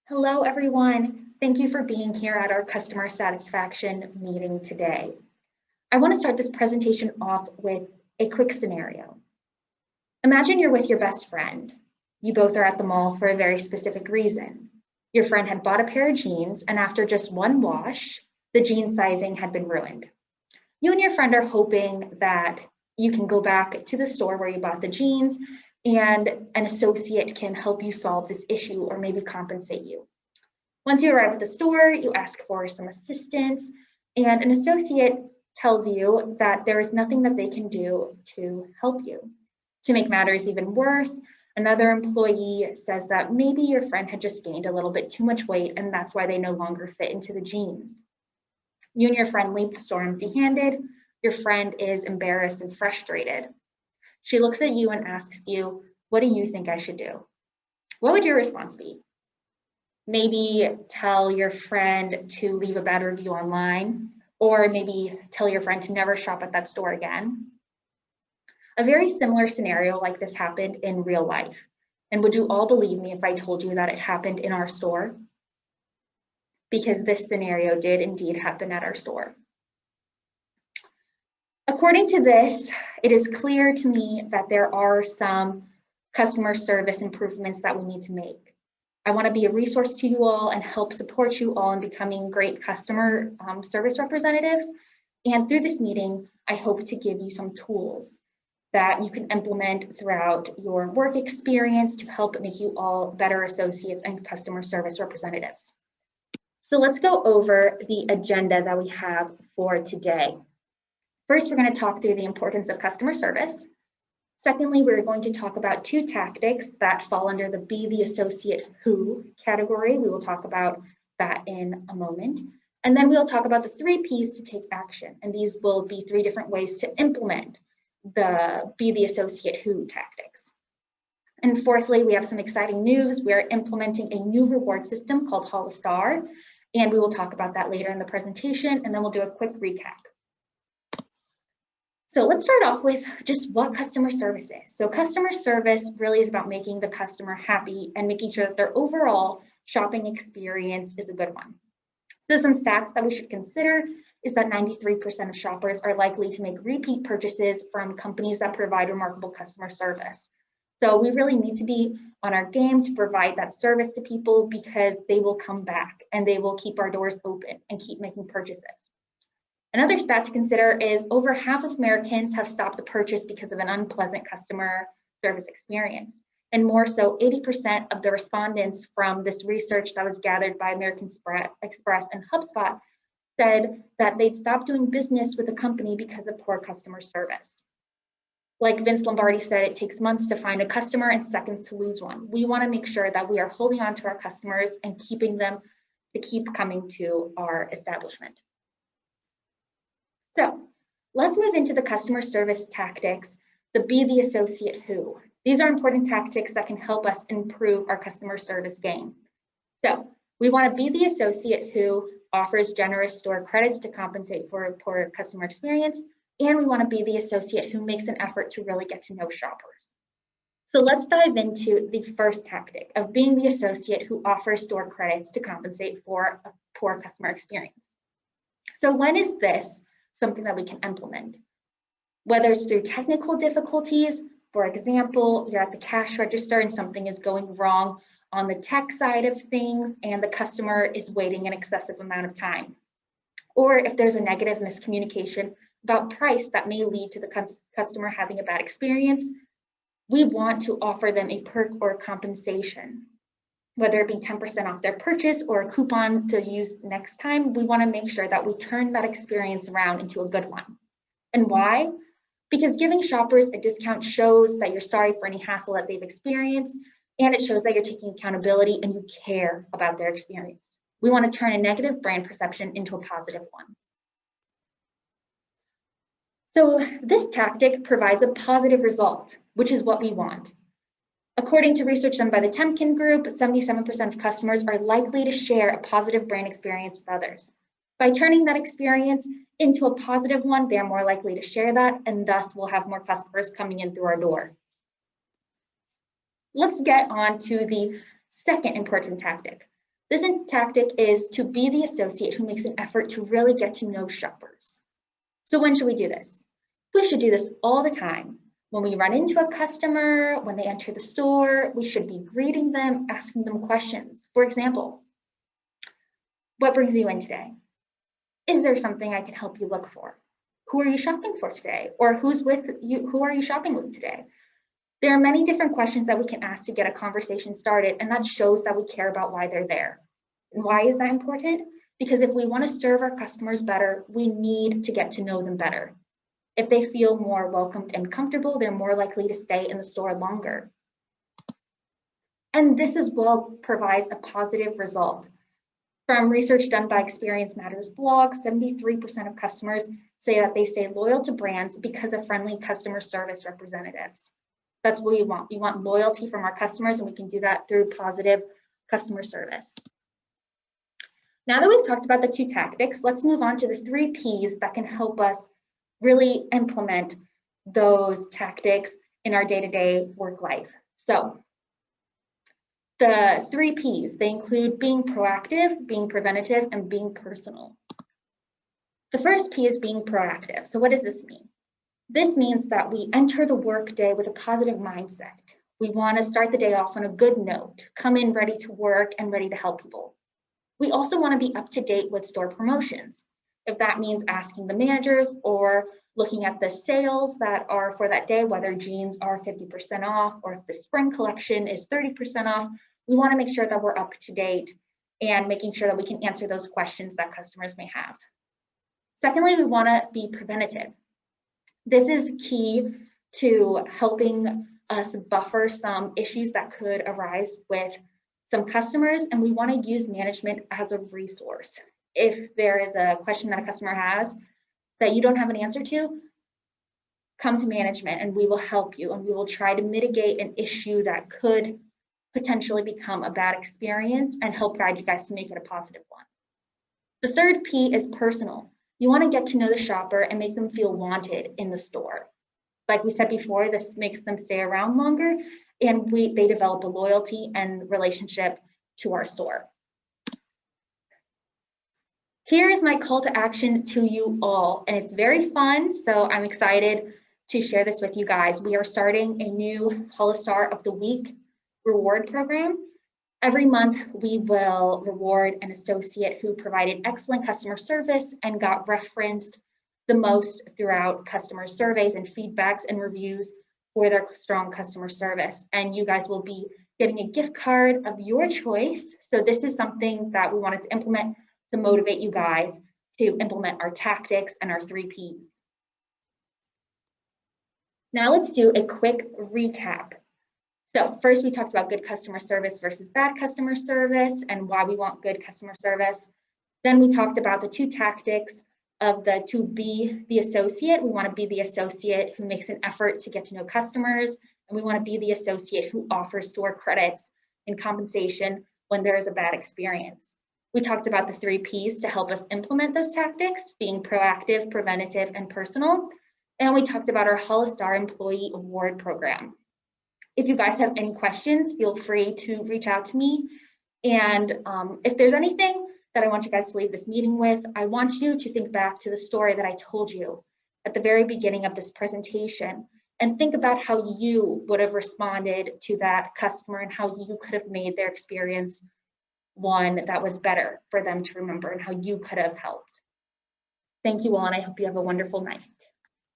Hello, everyone. Thank you for being here at our customer satisfaction meeting today. I want to start this presentation off with a quick scenario. Imagine you're with your best friend. You both are at the mall for a very specific reason. Your friend had bought a pair of jeans, and after just one wash, the jean sizing had been ruined. You and your friend are hoping that you can go back to the store where you bought the jeans and an associate can help you solve this issue or maybe compensate you. Once you arrive at the store, you ask for some assistance, and an associate tells you that there is nothing that they can do to help you. To make matters even worse, another employee says that maybe your friend had just gained a little bit too much weight and that's why they no longer fit into the jeans. You and your friend leave the store empty-handed. Your friend is embarrassed and frustrated. She looks at you and asks you, "What do you think I should do?" What would your response be? Maybe tell your friend to leave a bad review online, or maybe tell your friend to never shop at that store again. A very similar scenario like this happened in real life. And would you all believe me if I told you that it happened in our store? Because this scenario did indeed happen at our store. According to this, it is clear to me that there are some customer service improvements that we need to make. I want to be a resource to you all and help support you all in becoming great customer service representatives. And through this meeting, I hope to give you some tools that you can implement throughout your work experience to help make you all better associates and customer service representatives. So let's go over the agenda that we have for today. First, we're going to talk through the importance of customer service. Secondly, we're going to talk about two tactics that fall under the Be the Associate Who category. We will talk about that in a moment. And then we'll talk about the 3 Ps to take action. And these will be 3 different ways to implement the Be the Associate Who tactics. And fourthly, we have some exciting news. We are implementing a new reward system called Hollister, and we will talk about that later in the presentation, and then we'll do a quick recap. So let's start off with just what customer service is. So customer service really is about making the customer happy and making sure that their overall shopping experience is a good one. So some stats that we should consider is that 93% of shoppers are likely to make repeat purchases from companies that provide remarkable customer service. So we really need to be on our game to provide that service to people because they will come back and they will keep our doors open and keep making purchases. Another stat to consider is over half of Americans have stopped a purchase because of an unpleasant customer service experience. And more so, 80% of the respondents from this research that was gathered by American Express and HubSpot said that they'd stopped doing business with a company because of poor customer service. Like Vince Lombardi said, it takes months to find a customer and seconds to lose one. We want to make sure that we are holding on to our customers and keeping them to keep coming to our establishment. So let's move into the customer service tactics, the Be the Associate Who. These are important tactics that can help us improve our customer service game. So we want to be the associate who offers generous store credits to compensate for a poor customer experience, and we want to be the associate who makes an effort to really get to know shoppers. So let's dive into the first tactic of being the associate who offers store credits to compensate for a poor customer experience. So when is this something that we can implement? Whether it's through technical difficulties, for example, you're at the cash register and something is going wrong on the tech side of things and the customer is waiting an excessive amount of time. Or if there's a negative miscommunication about price that may lead to the customer having a bad experience, we want to offer them a perk or a compensation. Whether it be 10% off their purchase or a coupon to use next time, we want to make sure that we turn that experience around into a good one. And why? Because giving shoppers a discount shows that you're sorry for any hassle that they've experienced, and it shows that you're taking accountability and you care about their experience. We want to turn a negative brand perception into a positive one. So this tactic provides a positive result, which is what we want. According to research done by the Temkin Group, 77% of customers are likely to share a positive brand experience with others. By turning that experience into a positive one, they're more likely to share that, and thus we'll have more customers coming in through our door. Let's get on to the second important tactic, This tactic is to be the associate who makes an effort to really get to know shoppers. So when should we do this? We should do this all the time. When we run into a customer, when they enter the store, we should be greeting them, asking them questions. For example, what brings you in today? Is there something I can help you look for? Who are you shopping for today? Or who's with you? Who are you shopping with today? There are many different questions that we can ask to get a conversation started, and that shows that we care about why they're there. And why is that important? Because if we want to serve our customers better, we need to get to know them better. If they feel more welcomed and comfortable, they're more likely to stay in the store longer. And this as well provides a positive result. From research done by Experience Matters blog, 73% of customers say that they stay loyal to brands because of friendly customer service representatives. That's what we want. We want loyalty from our customers, and we can do that through positive customer service. Now that we've talked about the 2 tactics, let's move on to the 3 Ps that can help us really implement those tactics in our day-to-day work life. So the 3 Ps, they include being proactive, being preventative, and being personal. The first P is being proactive. So what does this mean? This means that we enter the workday with a positive mindset. We want to start the day off on a good note, come in ready to work and ready to help people. We also want to be up to date with store promotions. If that means asking the managers or looking at the sales that are for that day, whether jeans are 50% off or if the spring collection is 30% off, we want to make sure that we're up to date and making sure that we can answer those questions that customers may have. Secondly, we want to be preventative. This is key to helping us buffer some issues that could arise with some customers, and we want to use management as a resource. If there is a question that a customer has that you don't have an answer to, come to management and we will help you, and we will try to mitigate an issue that could potentially become a bad experience and help guide you guys to make it a positive one. The third P is personal. You want to get to know the shopper and make them feel wanted in the store. Like we said before, this makes them stay around longer, and they develop a loyalty and relationship to our store. Here is my call to action to you all, and it's very fun, so I'm excited to share this with you guys. We are starting a new Hollister of the Week reward program. Every month, we will reward an associate who provided excellent customer service and got referenced the most throughout customer surveys and feedbacks and reviews for their strong customer service. And you guys will be getting a gift card of your choice. So this is something that we wanted to implement to motivate you guys to implement our tactics and our 3 Ps. Now let's do a quick recap. So first we talked about good customer service versus bad customer service and why we want good customer service. Then we talked about the 2 tactics of to be the associate. We want to be the associate who makes an effort to get to know customers, and we want to be the associate who offers store credits and compensation when there is a bad experience. We talked about the 3 Ps to help us implement those tactics, being proactive, preventative, and personal. And we talked about our Hollister Employee Award Program. If you guys have any questions, feel free to reach out to me. And if there's anything that I want you guys to leave this meeting with, I want you to think back to the story that I told you at the very beginning of this presentation and think about how you would have responded to that customer and how you could have made their experience one that was better for them to remember and how you could have helped. Thank you all, and I hope you have a wonderful night.